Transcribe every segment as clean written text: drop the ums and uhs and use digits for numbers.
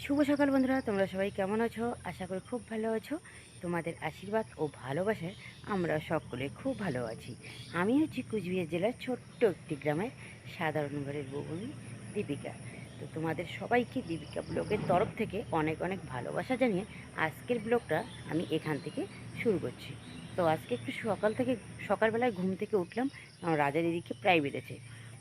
শুভ সকাল বন্ধুরা, তোমরা সবাই কেমন আছো? আশা করি খুব ভালো আছো। তোমাদের আশীর্বাদ ও ভালোবাসায় আমরা সকলে খুব ভালো আছি। আমি হচ্ছি কুচবিহার জেলার ছোট্ট একটি গ্রামের সাধারণ ঘরের বউনি দীপিকা। তো তোমাদের সবাইকে দীপিকা ব্লগের তরফ থেকে অনেক অনেক ভালোবাসা জানিয়ে আজকের ব্লগটা আমি এখান থেকে শুরু করছি। তো আজকে একটু সকালবেলায় ঘুম থেকে উঠলাম, কারণ রাজার এদিকে প্রাইভেট আছে।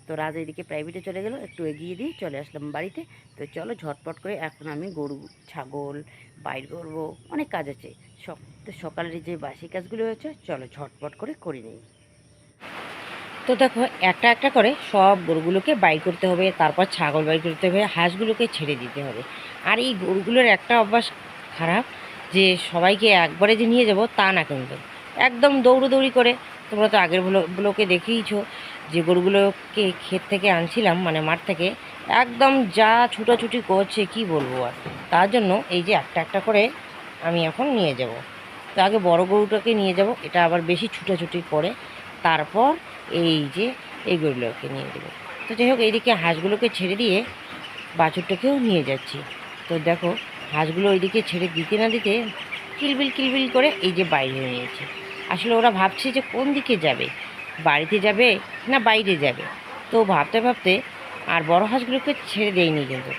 তো রাজা এদিকে প্রাইভেটে চলে গেল, একটু এগিয়ে দিয়ে চলে আসলাম বাড়িতে। তো চলো ঝটপট করে এখন আমি গরু ছাগল বাইর করবো, অনেক কাজ আছে। তো সকালের যে বাসি কাজগুলো হয়েছে চলো ঝটপট করে নিই। তো দেখো, একটা একটা করে সব গরুগুলোকে বাইর করতে হবে, তারপর ছাগল বাইর করতে হবে, হাঁসগুলোকে ছেড়ে দিতে হবে। আর এই গরুগুলোর একটা অভ্যাস খারাপ, যে সবাইকে একবারে যে নিয়ে যাব তা না, কিন্তু একদম দৌড়োদৌড়ি করে। তোমরা তো আগের ব্লকে দেখেইছো যে গরুগুলোকে ক্ষেত থেকে আনছিলাম, মানে মাঠ থেকে, একদম যা ছুটোছুটি করছে কি বলবো। আর তার জন্য এই যে একটা একটা করে আমি এখন নিয়ে যাব। তো আগে বড় গরুটাকে নিয়ে যাব, এটা আবার বেশি ছুটোছুটি করে, তারপর এই যে এই গরুগুলোকে নিয়ে দেবো। তো যাই হোক, এইদিকে হাঁসগুলোকে ছেড়ে দিয়ে বাছুরটাকেও নিয়ে যাচ্ছি। তো দেখো, হাঁসগুলো ওইদিকে ছেড়ে দিতে না দিতে কিলবিল কিলবিল করে এই যে বাইরে নিয়েছে। আসলে ওরা ভাবছে যে কোন দিকে যাবে, বাড়িতে যাবে না বাইরে যাবে। তো ভাবতে ভাবতে আর বড় হাঁসগুলোকে ছেড়ে দেয়নি কিন্তু।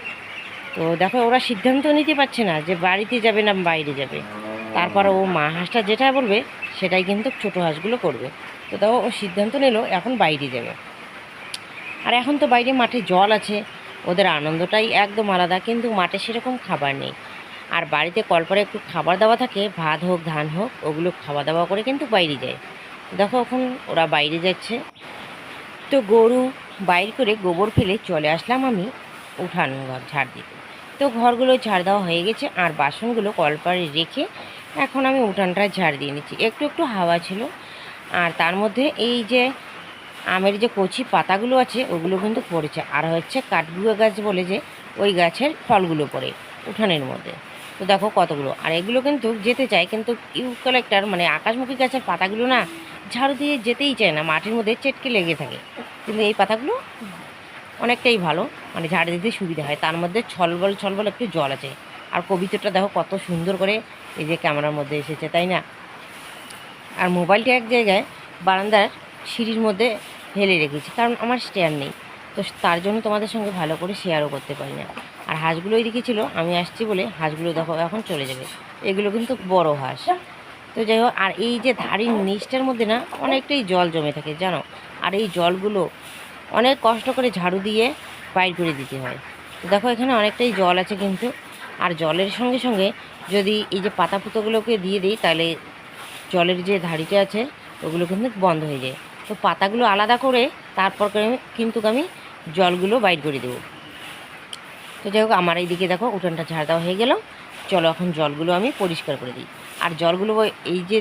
তো দেখো, ওরা সিদ্ধান্ত নিতে পারছে না যে বাড়িতে যাবে না বাইরে যাবে। তারপর ও মা হাঁসটা যেটা বলবে সেটাই কিন্তু ছোটো হাঁসগুলো করবে। তো দেখো, ও সিদ্ধান্ত নিল এখন বাইরে যাবে। আর এখন তো বাইরে মাঠে জল আছে, ওদের আনন্দটাই একদম আলাদা। কিন্তু মাঠে সেরকম খাবার নেই। আর বাড়িতে কলপারে একটু খাবার দাওয়া থাকে, ভাত হোক ধান হোক, ওগুলো খাওয়া দাওয়া করে কিন্তু বাইরে যায়। দেখো, এখন ওরা বাইরে যাচ্ছে। তো গরু বাইর করে গোবর ফেলে চলে আসলাম আমি উঠান ঘর ঝাড় দিতে। তো ঘরগুলো ঝাড় দেওয়া হয়ে গেছে, আর বাসনগুলো কলপারে রেখে এখন আমি উঠানটা ঝাড় দিয়ে নিচ্ছি। একটু একটু হাওয়া ছিল, আর তার মধ্যে এই যে আমের যে কচি পাতাগুলো আছে ওগুলো কিন্তু পড়েছে। আর হচ্ছে কাঠগুয়া গাছ বলে যে, ওই গাছের ফলগুলো পড়ে উঠানের মধ্যে। তো দেখো কতগুলো। আর এগুলো কিন্তু যেতে চায়, কিন্তু ইউক্যালিপটাস মানে আকাশমুখী গাছের পাতাগুলো না ঝাড়ু দিয়ে যেতেই চায় না, মাটির মধ্যে চেটকে লেগে থাকে। কিন্তু এই পাতাগুলো অনেকটাই ভালো, মানে ঝাড় দিতে সুবিধা হয়। তার মধ্যে ছলবল ছলবল একটু জল আছে। আর কবিতাটা দেখো কত সুন্দর করে এই যে ক্যামেরার মধ্যে এসেছে, তাই না? আর মোবাইলটা এক জায়গায় বারান্দার সিঁড়ির মধ্যে ফেলে রেখেছি, কারণ আমার স্ট্যান্ড নেই। তো তার জন্য তোমাদের সঙ্গে ভালো করে শেয়ারও করতে পারি না। আর হাঁসগুলো ওইদিকে ছিল, আমি আসছি বলে হাঁসগুলো দেখো এখন চলে যাবে। এগুলো কিন্তু বড় হাঁস। তো যাই হোক, আর এই যে ধাড়ির নিচটার মধ্যে না অনেকটাই জল জমে থাকে জানো। আর এই জলগুলো অনেক কষ্ট করে ঝাড়ু দিয়ে বাইর করে দিতে হয়। তো দেখো, এখানে অনেকটাই জল আছে কিন্তু। আর জলের সঙ্গে সঙ্গে যদি এই যে পাতা পুতোগুলোকে দিয়ে দিই, তাহলে জলের যে ধাড়িটা আছে ওগুলো কিন্তু বন্ধ হয়ে যায়। তো পাতাগুলো আলাদা করে তারপর কিন্তু আমি জলগুলো বাইর করে দেবো। তো যাই হোক, আমার এইদিকে দেখো উঠানটা ঝাড় দেওয়া হয়ে গেল। চলো এখন জলগুলো আমি পরিষ্কার করে দিই। আর জলগুলো এই যে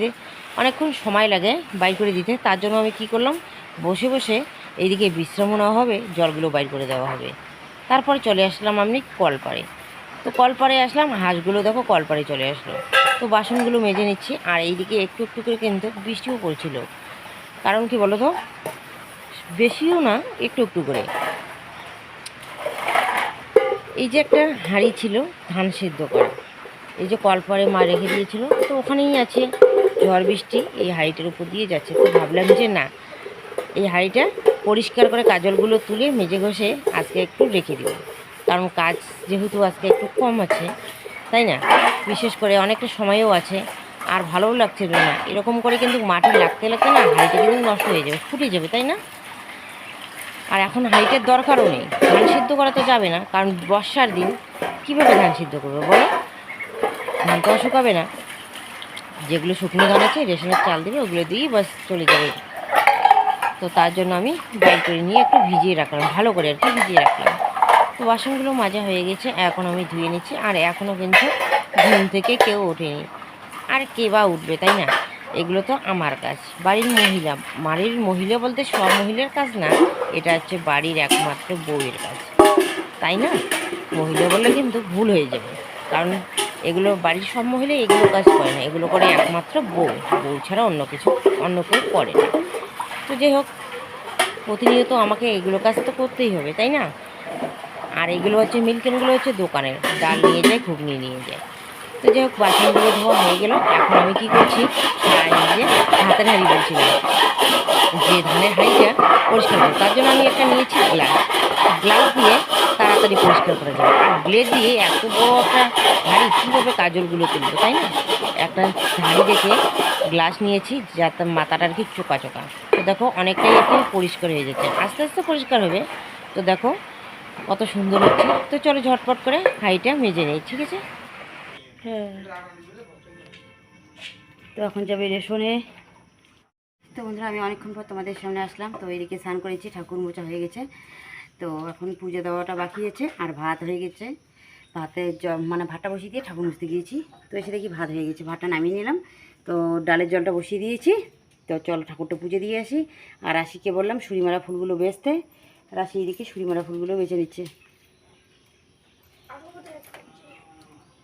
অনেকক্ষণ সময় লাগে বাইর করে দিতে, তার জন্য আমি কি করলাম, বসে বসে এইদিকে বিশ্রামও নেওয়া হবে, জলগুলো বাইর করে দেওয়া হবে। তারপরে চলে আসলাম আমি কলপাড়ে। তো কলপাড়ে আসলাম, হাঁসগুলো দেখো কলপাড়ে চলে আসলো। তো বাসনগুলো মেজে নিচ্ছি। আর এইদিকে একটু একটু করে কিন্তু বৃষ্টিও পড়ছিল, কারণ কি বলো তো, বেশিও না, একটু একটু করে। এই যে একটা হাঁড়ি ছিল ধান সিদ্ধ করা, এই যে কলপারে মা রেখে দিয়েছিল, তো ওখানেই আছে। ঝড় বৃষ্টি এই হাঁড়িটার উপর দিয়ে যাচ্ছে। তো ভাবলাম যে না, এই হাঁড়িটা পরিষ্কার করে কাজলগুলো তুলে মেজে ঘষে আজকে একটু রেখে দিব, কারণ কাজ যেহেতু আজকে একটু কম আছে, তাই না? বিশেষ করে অনেকটা সময়ও আছে। আর ভালোও লাগছিল না এরকম করে, কিন্তু মাটি লাগতে লাগতে না হাঁড়িটা কিন্তু নষ্ট হয়ে যাবে, ফুটে যাবে, তাই না? আর এখন হাঁড়িটার দরকারও নেই, ধান সিদ্ধ করা তো যাবে না, কারণ বর্ষার দিন কীভাবে ধান সিদ্ধ করবে বলো? ধান তো শুকাবে না। যেগুলো শুকনো ধান আছে রেশনের চাল দেবে, ওগুলো দিয়েই বাস চলে যাবে। তো তার জন্য আমি বাইর করে নিয়ে একটু ভিজিয়ে রাখলাম, ভালো করে আর কি ভিজিয়ে রাখলাম। তো বাসনগুলো মাজা হয়ে গেছে, এখন আমি ধুয়ে নিচ্ছি। আর এখনও কিন্তু ঘুম থেকে কেউ ওঠেনি, আর কে বা উঠবে, তাই না? এগুলো তো আমার কাজ, বাড়ির মহিলা বলতে সব মহিলার কাজ না, এটা হচ্ছে বাড়ির একমাত্র বউয়ের কাজ, তাই না? মহিলা বললে কিন্তু ভুল হয়ে যাবে, কারণ এগুলো বাড়ির সব মহিলা এগুলো কাজ করে না, এগুলো করে একমাত্র বউ। বউ ছাড়া অন্য কেউ করে না। তো যাই হোক, প্রতিনিয়ত আমাকে এগুলো কাজ তো করতেই হবে, তাই না? আর এগুলো হচ্ছে মিল্কেনগুলো হচ্ছে দোকানের, ডাল নিয়ে যায়, ঘুগনি নিয়ে যায়। তো যাই হোক, বাসনগুলো ধোয়া হয়ে গেল। এখন আমি কি করছি, যে ভাতের হাঁড়ি বলছিলাম, যে ধানের হাঁড়িটা পরিষ্কার করবো, তার জন্য আমি একটা নিয়েছি গ্লাস। গ্লাস দিয়ে তাড়াতাড়ি পরিষ্কার করা যাবে। আর ব্লেড দিয়ে এত বড় একটা হাঁড়ি কীভাবে কাজলগুলো তুলবো, তাই না? একটা হাঁড়ি দেখে গ্লাস নিয়েছি, যাতে মাথাটা আর কি চোকা চোকা। তো দেখো অনেকটাই একটু পরিষ্কার হয়ে যাচ্ছে, আস্তে আস্তে পরিষ্কার হবে। তো দেখো কত সুন্দর হচ্ছে। তো চলো ঝটপট করে হাঁড়িটা মেজে নিই, ঠিক আছে? হ্যাঁ, তো এখন যাবে রেশনে। তো বন্ধুরা, আমি অনেকক্ষণ পর তোমাদের সামনে আসলাম। তো এদিকে স্নান করেছি, ঠাকুর মোচা হয়ে গেছে। তো এখন পুজো দেওয়াটা বাকি আছে, আর ভাত হয়ে গেছে। ভাতে মানে ভাতটা বসিয়ে দিয়ে ঠাকুর মুছতে গিয়েছি। তো এসে দেখি ভাত হয়ে গেছে, ভাতটা নামিয়ে নিলাম। তো ডালের জলটা বসিয়ে দিয়েছি। তো চলো ঠাকুরটা পুজো দিয়ে আসি। আর আশিকে বললাম সুরিমারা ফুলগুলো বেচতে, আর আশি এদিকে সুরিমারা ফুলগুলো বেছে নিচ্ছে।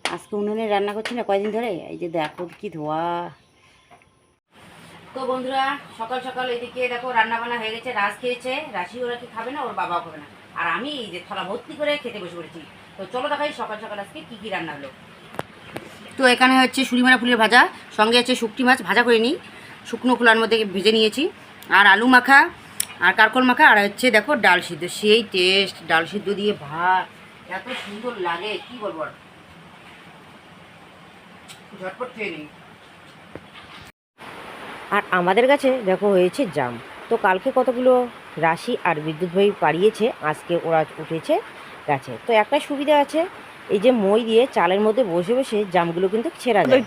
আজকে উনুনে রান্না করছি না কয়দিন ধরে, এই যে দেখো কি ধোয়া। তো বন্ধুরা, সকাল সকাল এদিকে দেখো রান্না বান্না হয়ে গেছে। রাজ খেয়েছে, রাশি ওরা কি খাবে না, ওর বাবাও খাবে না। আর আমি এই যে থালা ভর্তি করে খেতে বসে পড়েছি। তো চলো দেখাই সকাল সকাল আজকে কী কী রান্না হলো। তো এখানে হচ্ছে সুরিমারা ফুলের ভাজা, সঙ্গে আছে শুকটি মাছ ভাজা করে নিই, শুকনো খোলার মধ্যে ভেজে নিয়েছি। আর আলু মাখা, আর কারকল মাখা, আর হচ্ছে দেখো ডাল সিদ্ধ। সেই টেস্ট, ডাল সিদ্ধ দিয়ে ভাত এত সুন্দর লাগে কি বলবো। আর ঝটপট খেয়ে নিই। আর আমাদের কাছে দেখো হয়েছে জাম। তো কালকে কতগুলো রাশি আর বিদ্যুৎ ভাই পাড়িয়েছে, আজকে ওরা উঠেছে গাছে। তো একটা সুবিধা আছে, এই যে মই দিয়ে চালের মধ্যে বসে বসে জামগুলো কিন্তু ছেঁড়া যায়।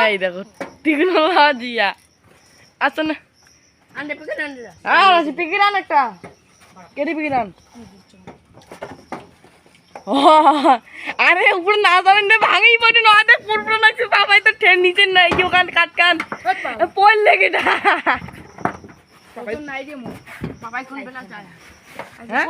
এই দেখো টেকনোলজিয়া আচ্ছা না পিকির আন একটা কেটে পিকির আন। আরে উপরে না জানেন না ভাঙেই পড়ে না, আরে পুরো না বাবাই তো ট্রেন নিচে নাই কি ওখান কাট কান পড় লেগে না নাই রে মো বাবাই কোন বেলা যায়। হ্যাঁ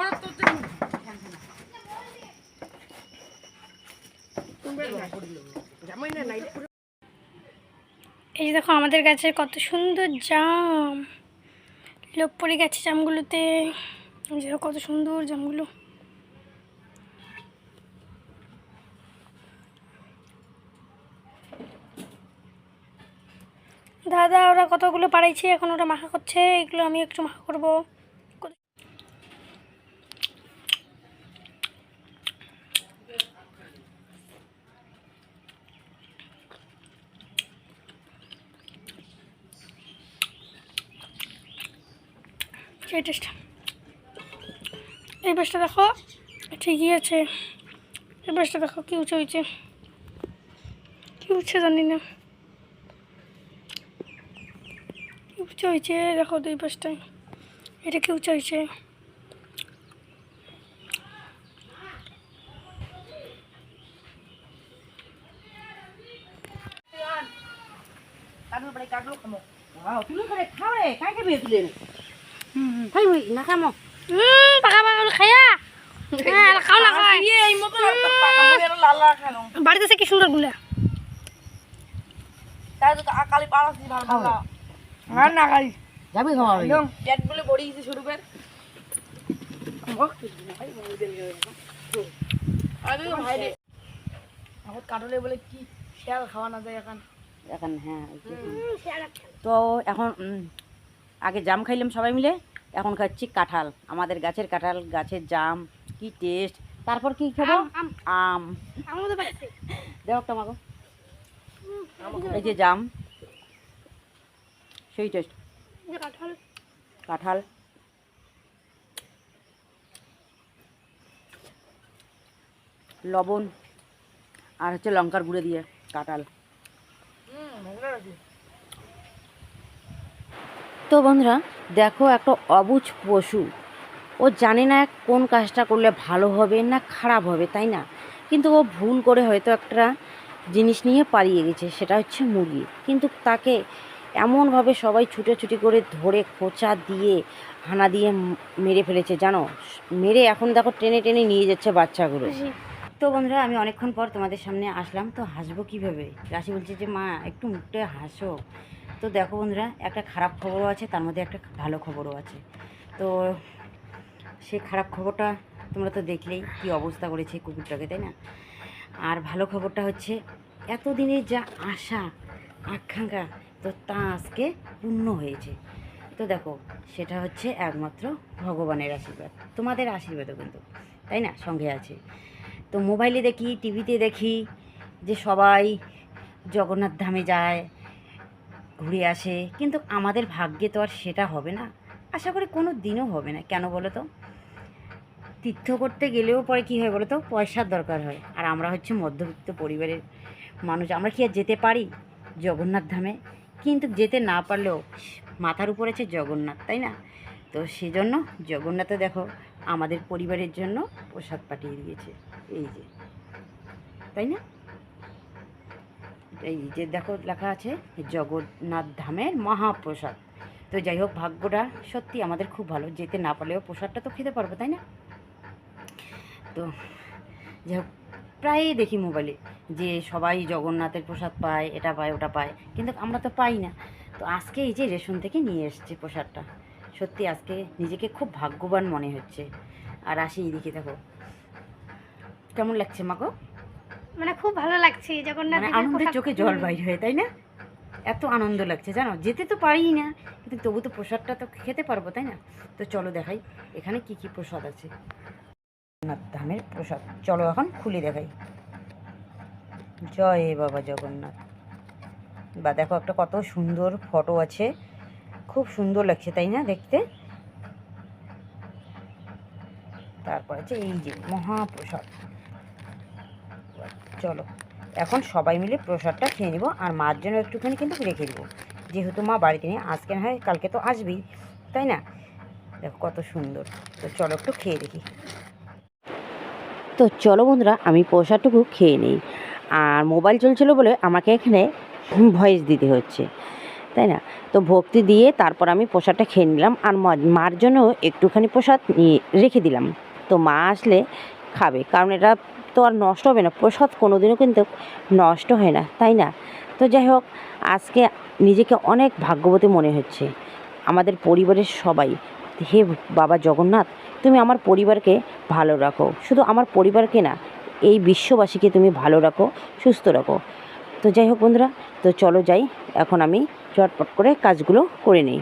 এই দেখো আমাদের গাছের কত সুন্দর জাম, লোক পড়ে গেছে জামগুলোতে। দেখো কত সুন্দর জামগুলো। দাদা ওরা কতগুলো পাড়াইছে, এখন ওরা মাখা করছে, এগুলো আমি একটু মাখা করবো। সেই টেস্ট। এই বাসটা দেখো ঠিকই আছে, এই বাসটা দেখো কি উঁচু হয়েছে, কি উঠছে জানি না, কি উঁচু হয়েছে দেখো দুই বাসটায়, এটা কি উঁচু হয়েছে। বাড়িতে কি সুন্দর গুলা যাবি খাওয়া কাটলে বলে কি শেয়াল খাওয়া না যায় এখন এখন। হ্যাঁ, তো এখন আগে জাম খাইলাম সবাই মিলে, এখন খাচ্ছি কাঁঠাল, আমাদের গাছের কাঁঠাল, গাছের জাম, কি টেস্ট। তারপর কি খাবো, আম। দেখো একটা মাগো, এই যে জাম, সেই টেস্ট। কাঁঠাল লবণ আর হচ্ছে লঙ্কার গুঁড়ো দিয়ে কাঁঠাল। তো বন্ধুরা দেখো, একটা অবুঝ পশু, ও জানে না কোন কাজটা করলে ভালো হবে না খারাপ হবে, তাই না? কিন্তু ও ভুল করে হয়তো একটা জিনিস নিয়ে পালিয়ে গেছে, সেটা হচ্ছে মুরগি। কিন্তু তাকে এমনভাবে সবাই ছুটোছুটি করে ধরে খোঁচা দিয়ে হানা দিয়ে মেরে ফেলেছে জানো, মেরে এখন দেখো টেনে টেনে নিয়ে যাচ্ছে বাচ্চাগুলো। তো বন্ধুরা, আমি অনেকক্ষণ পর তোমাদের সামনে আসলাম, তো হাসবো কীভাবে? রাশি বলছে যে মা একটু মুখটা হাসো। তো দেখো বন্ধুরা, একটা খারাপ খবরও আছে, তার মধ্যে একটা ভালো খবরও আছে। তো সেই খারাপ খবরটা তোমরা তো দেখলেই কী অবস্থা করেছে কুকুরটাকে, তাই না? আর ভালো খবরটা হচ্ছে এতদিনের যা আশা আকাঙ্ক্ষা, তো তা আজকে পূর্ণ হয়েছে। তো দেখো, সেটা হচ্ছে একমাত্র ভগবানের আশীর্বাদ, তোমাদের আশীর্বাদও কিন্তু, তাই না, সঙ্গে আছে। তো মোবাইলে দেখি, টিভিতে দেখি যে সবাই জগন্নাথ ধামে যায়, ঘুরে আসে, কিন্তু আমাদের ভাগ্যে তো আর সেটা হবে না, আশা করি কোনো দিনও হবে না। কেন বলো তো? তীর্থ করতে গেলেও পরে কী হয় বলো তো, পয়সার দরকার হয়। আর আমরা হচ্ছে মধ্যবিত্ত পরিবারের মানুষ, আমরা কি আর যেতে পারি জগন্নাথ ধামে? কিন্তু যেতে না পারলেও মাথার উপর আছে জগন্নাথ, তাই না? তো সেজন্য জগন্নাথে দেখো আমাদের পরিবারের জন্য প্রসাদ পাঠিয়ে দিয়েছে, এই যে, তাই না? এই যে দেখো লেখা আছে জগন্নাথ ধামের মহাপ্রসাদ। তো যাই হোক, ভাগ্যটা সত্যি আমাদের খুব ভালো, যেতে না পারলেও প্রসাদটা তো খেতে পারবো, তাই না? তো যাই হোক, প্রায়ই দেখি মোবাইলে যে সবাই জগন্নাথের প্রসাদ পায়, এটা পায় ওটা পায়, কিন্তু আমরা তো পাই না। তো আজকে এই যে রেশন থেকে নিয়ে এসছে প্রসাদটা, সত্যি আজকে নিজেকে খুব ভাগ্যবান মনে হচ্ছে। আর আসি এইদিকে দেখো, কেমন লাগছে মাগো? মানে খুব ভালো লাগছে জগন্নাথ মানে দেবের আনন্দের পোশাক চোখে জল বাইর হয়ে, তাই না? এত আনন্দ লাগছে জানো, যেতে তো পারি না, কিন্তু তবু তো প্রসাদটা তো খেতে পারবো, তাই না? তো চলো দেখাই এখানে কি কি প্রসাদ আছে, জগন্নাথ ধামের প্রসাদ। চলো এখন খুলে দেখাই। জয় বাবা জগন্নাথ। বা দেখো, একটা কত সুন্দর ফটো আছে, খুব সুন্দর লাগছে, তাই না দেখতে? তারপর আছে এই যে মহাপ্রসাদ। চলো এখন সবাই মিলে প্রসাদটা খেয়ে নিব, আর মার জন্য একটুখানি কিন্তু রেখে দেবো, যেহেতু মা বাড়িতে নেই, আজকে না হয় কালকে তো আসবেই, তাই না? দেখো কত সুন্দর। তো চলো একটু খেয়ে দেখি। তো চলো বন্ধুরা, আমি প্রসাদটুকু খেয়ে নিই। আর মোবাইল চলছিল বলে আমাকে এখানে ভয়েস দিতে হচ্ছে, তাই না? তো ভক্তি দিয়ে তারপর আমি প্রসাদটা খেয়ে নিলাম, আর মার জন্য একটুখানি প্রসাদ নিয়ে রেখে দিলাম। তো মা আসলে খাবে, কারণ এটা তো আর নষ্ট হবে না, প্রসাদ কোনো দিনও কিন্তু নষ্ট হয় না, তাই না? তো যাই হোক, আজকে নিজেকে অনেক ভাগ্যবতী মনে হচ্ছে। আমাদের পরিবারের সবাই, হে বাবা জগন্নাথ, তুমি আমার পরিবারকে ভালো রাখো, শুধু আমার পরিবারকে না, এই বিশ্ববাসীকে তুমি ভালো রাখো, সুস্থ রাখো। তো যাই হোক বন্ধুরা, তো চলো যাই, এখন আমি চটপট করে কাজগুলো করে নিই।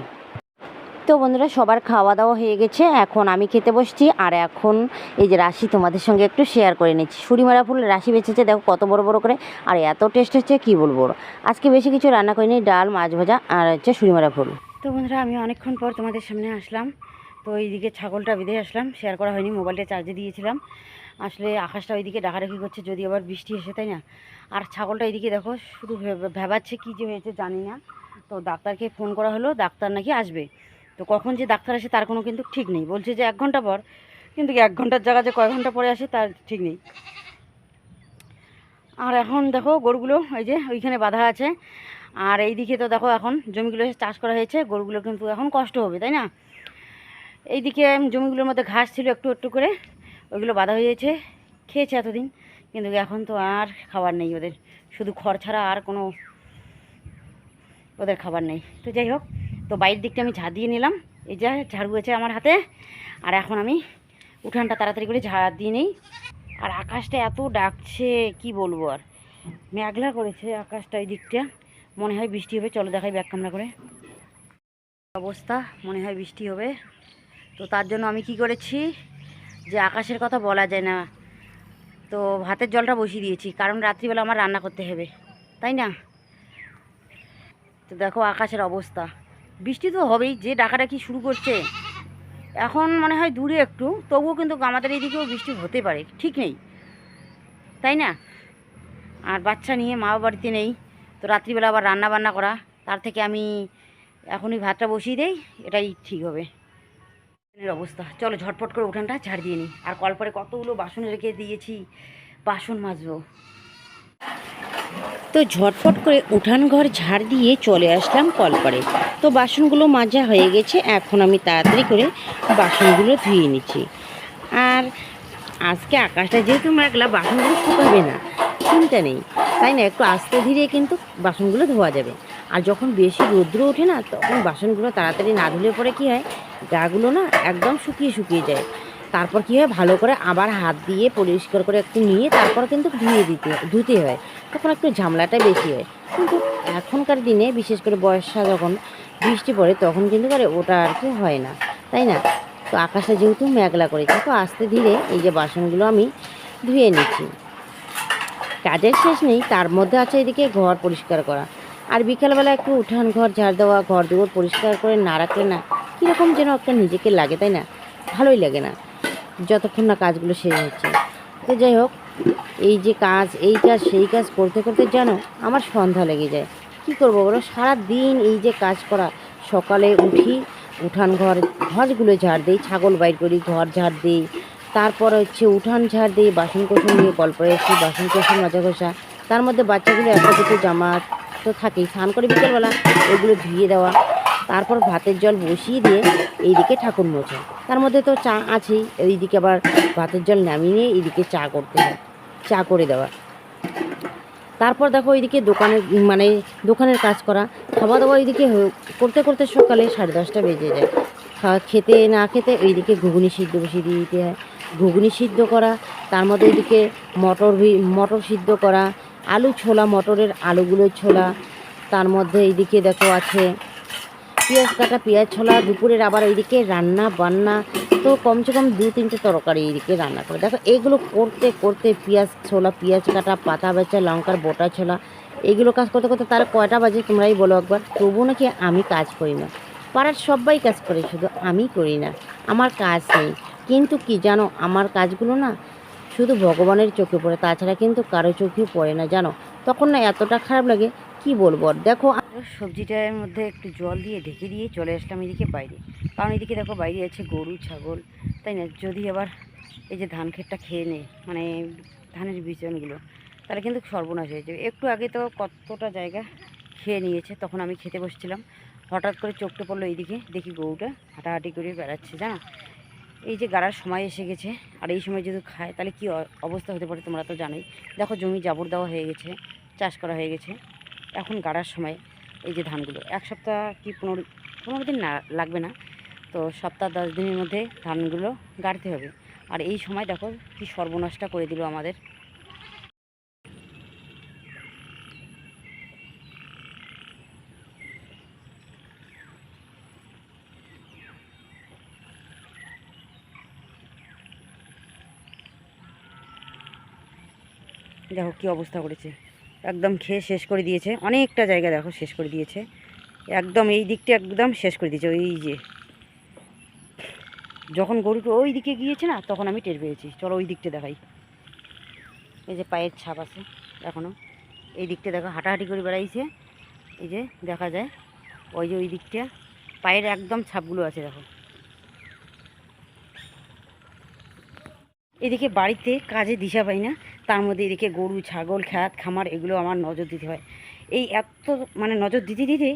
তো বন্ধুরা, সবার খাওয়া দাওয়া হয়ে গেছে, এখন আমি খেতে বসছি। আর এখন এই যে রাশি তোমাদের সঙ্গে একটু শেয়ার করে নিচ্ছি। সুরিমারা ফুল রাশি বেঁচেছে, দেখো কত বড় বড় করে, আর এত টেস্ট হচ্ছে কী বলবো। আজকে বেশি কিছু রান্না করিনি, ডাল, মাছ ভাজা, আর হচ্ছে সুরিমারা ফুল। তো বন্ধুরা, আমি অনেকক্ষণ পর তোমাদের সামনে আসলাম। তো এইদিকে ছাগলটা বেঁধে আসলাম, শেয়ার করা হয়নি, মোবাইলটা চার্জে দিয়েছিলাম। আসলে আকাশটা ওইদিকে ডাকাডাকি করছে, যদি আবার বৃষ্টি এসে, তাই না? আর ছাগলটা এইদিকে দেখো শুধু ভেবাচ্ছে, কী যে হয়েছে জানি না। তো ডাক্তারকে ফোন করা হলো, ডাক্তার নাকি আসবে। তো কখন যে ডাক্তার আসে তার কোনো কিন্তু ঠিক নেই, বলছে যে 1 ঘন্টা পর, কিন্তু 1 ঘন্টার জায়গায় যে কয় ঘন্টা পরে আসে তার ঠিক নেই। আর এখন দেখো গরুগুলো ওই যে ওইখানে বাঁধা আছে, আর এইদিকে তো দেখো এখন জমিগুলো চাষ করা হয়েছে, গরুগুলো কিন্তু এখন কষ্ট হবে, তাই না? এইদিকে জমিগুলোর মধ্যে ঘাস ছিল একটু একটু করে, ওইগুলো বাঁধা হয়েছে, খেয়েছে এতদিন, কিন্তু এখন তো আর খাবার নেই ওদের, শুধু খড় ছাড়া আর কোনো ওদের খাবার নেই। তো যাই হোক, তো বাইরের দিকটা আমি ঝাড় দিয়ে নিলাম, এই যে ঝাড়ু আছে আমার হাতে। আর এখন আমি উঠানটা তাড়াতাড়ি করে ঝাড় দিয়ে নিই। আর আকাশটা এত ডাকছে, কি বলবো, আর মেঘলা করেছে আকাশটা, এই দিকটা মনে হয় বৃষ্টি হবে। চলো দেখাই ব্যাক ক্যামেরা করে, অবস্থা মনে হয় বৃষ্টি হবে। তো তার জন্য আমি কি করেছি, যে আকাশের কথা বলা যায় না, তো ভাতের জলটা বসিয়ে দিয়েছি, কারণ রাত্রিবেলা আমার রান্না করতে হবে, তাই না? তো দেখো আকাশের অবস্থা, বৃষ্টি তো হবেই, যে ডাকাডাকি শুরু করছে এখন মনে হয় দূরে একটু, তবুও কিন্তু আমাদের এইদিকেও বৃষ্টি হতে পারে, ঠিক নেই, তাই না? আর বাচ্চা নিয়ে মা বাড়িতে নেই, তো রাত্রিবেলা আবার রান্না বান্না করা, তার থেকে আমি এখনই ভাতটা বসিয়ে দেই, এটাই ঠিক হবে। অবস্থা, চলো ঝটপট করে উঠানটা ঝাড় দিয়ে নিই। আর কলপারে কতগুলো বাসন রেখে দিয়েছি, বাসন মাজবো। তো ঝটফট করে উঠান ঘর ঝাড় দিয়ে চলে আসলাম কলপাড়ে। তো বাসনগুলো মাজা হয়ে গেছে, এখন আমি তাড়াতাড়ি করে বাসনগুলো ধুয়ে নিচ্ছি। আর আজকে আকাশটা যেহেতু মেঘলা, বাসনগুলো শুকাবে না, চিন্তা নেই, তাই না? একটু আস্তে ধীরে কিন্তু বাসনগুলো ধোয়া যাবে। আর যখন বেশি রৌদ্র ওঠে না, তখন বাসনগুলো তাড়াতাড়ি না ধুলে পরে কী হয়, গাগুলো না একদম শুকিয়ে শুকিয়ে যায়। তারপর কী হয়, ভালো করে আবার হাত দিয়ে পরিষ্কার করে একটু নিয়ে তারপর কিন্তু ধুতে হয়, তখন একটু ঝামেলাটা বেশি হয়। কিন্তু এখনকার দিনে বিশেষ করে বর্ষা যখন বৃষ্টি পড়ে, তখন কিন্তু ওটা আর কি হয় না, তাই না? তো আকাশটা যেহেতু মেঘলা করেছে, তো আস্তে ধীরে এই যে বাসনগুলো আমি ধুয়ে নিচ্ছি। কাজের শেষ নেই, তার মধ্যে আছে এদিকে ঘর পরিষ্কার করা। আর বিকালবেলা একটু উঠান ঘর ঝাড় দেওয়া, ঘর দুয়ার পরিষ্কার করে না রাখলে না কীরকম যেন একটা নিজেকে লাগে, তাই না? ভালোই লাগে না যতক্ষণ না কাজগুলো শেষ হচ্ছে। তো যাই হোক, এই যে কাজ, এই কাজ সেই কাজ করতে করতে জানো আমার সন্ধ্যা লেগে যায়। কি করবো বলো, সারাদিন এই যে কাজ করা। সকালে উঠি, উঠান ঘরগুলো ঝাড় দিই, ছাগল বাইর করি, ঘর ঝাড় দিই, তারপর হচ্ছে উঠান ঝাড় দিই, বাসন কোসন নিয়ে কলপাড়ে এসি, বাসন কোসন মাজা ঘষা। তার মধ্যে বাচ্চাগুলো একটা দুটো জামা তো থাকেই, স্নান করে বিকেলবেলা ওইগুলো ধুয়ে দেওয়া। তারপর ভাতের জল বসিয়ে দিয়ে এইদিকে ঠাকুর মোছা। তার মধ্যে তো চা আছেই, এইদিকে আবার ভাতের জল নামিয়ে নিয়ে এইদিকে চা করতে হয়, চা করে দেওয়া। তারপর দেখো এইদিকে দোকানের কাজ করা, খাওয়া দাওয়া এইদিকে করতে করতে সকালে 10:30 বেজে যায়। খেতে না খেতে এইদিকে ঘুগনি সিদ্ধ বসিয়ে দিয়ে দিতে হয়, ঘুগনি সিদ্ধ করা। তার মধ্যে এইদিকে মটর সিদ্ধ করা, আলু ছোলা, মটরের আলুগুলো ছোলা। তার মধ্যে এইদিকে দেখো আছে পেঁয়াজ কাটা, পেঁয়াজ ছোলা। দুপুরের আবার এইদিকে রান্না বান্না, তো কমসে কম 2-3টে তরকারি এইদিকে রান্না করে। দেখো এগুলো করতে করতে পেঁয়াজ ছোলা, পেঁয়াজ কাটা, পাতা বেচা, লঙ্কার বোটা ছোলা, এইগুলো কাজ করতে করতে তার কয়টা বাজে তোমরাই বলো একবার। তবুও নাকি আমি কাজ করি না, পাড়ার সবাই কাজ করে, শুধু আমি করি না, আমার কাজ নেই। কিন্তু কি জানো, আমার কাজগুলো না শুধু ভগবানের চোখে পড়ে, তাছাড়া কিন্তু কারো চোখে পড়ে না, জানো? তখন না এতটা খারাপ লাগে, কি বলবো। আর দেখো সবজিটার মধ্যে একটু জল দিয়ে ঢেকে দিয়ে চলে আসলাম এদিকে বাইরে, কারণ এদিকে দেখো বাইরে আছে গরু ছাগল, তাই না? যদি আবার এই যে ধান ক্ষেতটা খেয়ে নেয়, মানে ধানের বিচনগুলো, তাহলে কিন্তু সর্বনাশ হয়ে যাবে। একটু আগে তো কতটা জায়গা খেয়ে নিয়েছে, তখন আমি খেতে বসছিলাম, হঠাৎ করে চোখটা পড়লো এইদিকে, দেখি গরুটা হাঁটাহাঁটি করে বেড়াচ্ছে, জানো? এই যে গাড়ার সময় এসে গেছে, আর এই সময় যদি খায় তাহলে কি অবস্থা হতে পারে তোমরা তো জানোই। দেখো জমি জাবর দেওয়া হয়ে গেছে, চাষ করা হয়ে গেছে, এখন গাড়ার সময়। এই যে ধানগুলো 1 সপ্তাহ কি 15 দিন না লাগবে না, তো সপ্তাহ 10 দিনের মধ্যে ধানগুলো গাড়তে হবে। আর এই সময় দেখো কি সর্বনাশটা করে দিল আমাদের। দেখো কি অবস্থা করেছে, একদম খেয়ে শেষ করে দিয়েছে, অনেকটা জায়গা দেখো শেষ করে দিয়েছে, একদম এই দিকটা একদম শেষ করে দিয়েছে। ওই যে যখন গরুটা ওই দিকে গিয়েছে না, তখন আমি টের পেয়েছি। চলো ওই দিকটা দেখাই, এই যে পায়ের ছাপ আছে এখনও, এই দিকটা দেখো হাঁটাহাঁটি করে বেড়াইছে, এই যে দেখা যায় ওই যে ওই দিকটা পায়ের একদম ছাপগুলো আছে দেখো। এদিকে বাড়িতে কাজে দিশা পাই না, তার মধ্যে এদিকে গরু ছাগল খ্যাত খামার এগুলো আমার নজর দিতে হয়। এই এত মানে নজর দিতে দিতে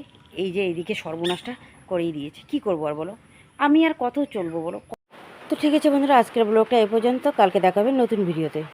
এই যে এইদিকে সর্বনাশটা করেই দিয়েছে। কি করবো আর বলো, আমি আর কত চলবো বলো। তো ঠিক আছে বন্ধুরা, আজকের ব্লগটা এ পর্যন্ত, কালকে দেখাবেন নতুন ভিডিওতে।